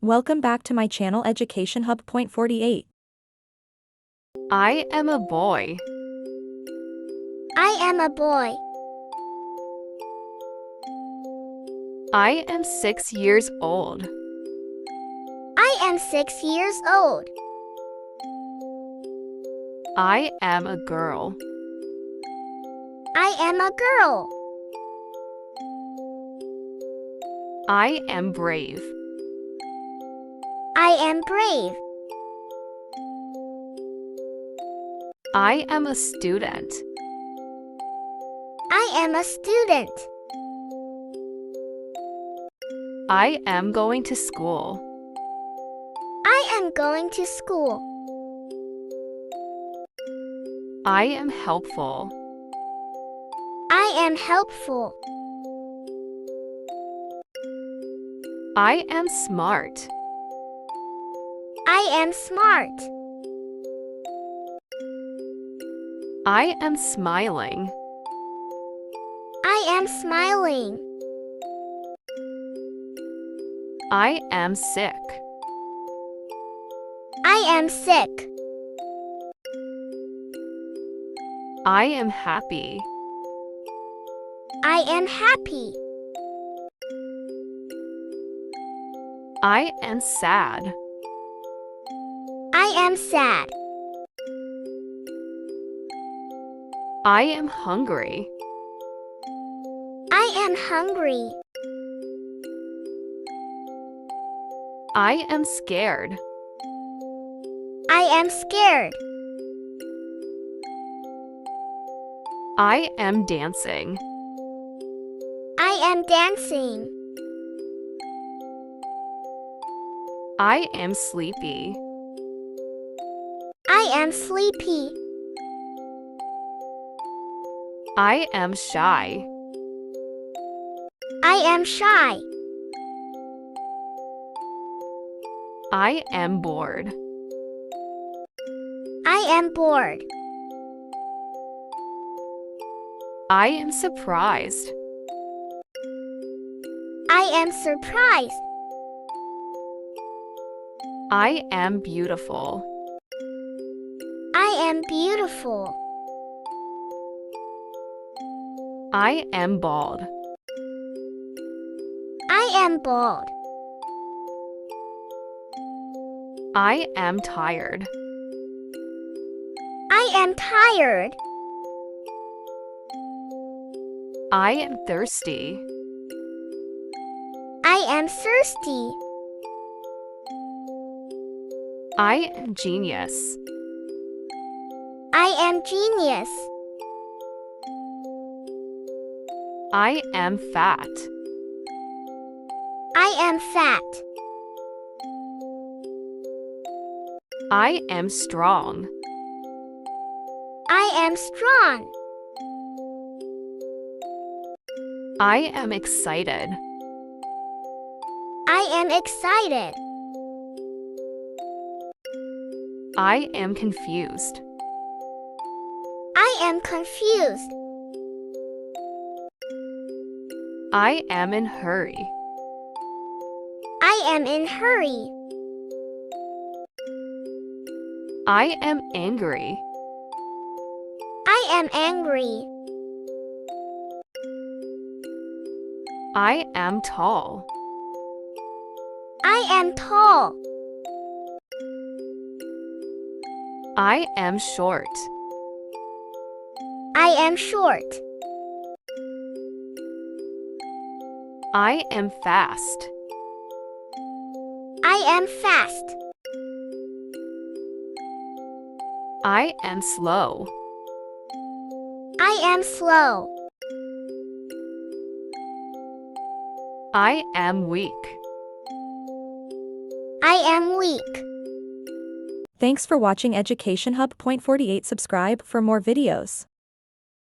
Welcome back to my channel Education Hub. Point 48. I am a boy. I am a boy. I am 6 years old. I am 6 years old. I am a girl. I am a girl. I am brave. I am brave. I am a student. I am a student. I am going to school. I am going to school. I am helpful. I am helpful. I am smart. I am smart. I am smiling. I am smiling. I am sick. I am sick. I am happy. I am happy. I am sad. I am sad. I am hungry. I am hungry. I am scared. I am scared. I am dancing. I am dancing. I am sleepy. I am sleepy. I am shy. I am shy. I am bored. I am bored. I am surprised. I am surprised. I am beautiful. I am beautiful. I am bald. I am bald. I am tired. I am tired. I am thirsty. I am thirsty. I am genius. I am genius. I am fat. I am fat. I am strong. I am strong. I am excited. I am excited. I am confused. I am confused. I am in hurry. I am in hurry. I am angry. I am angry. I am tall. I am tall. I am short. I am short. I am fast. I am fast. I am slow. I am slow. I am weak. I am weak. Thanks for watching Education Hub. Point 48. Subscribe for more videos.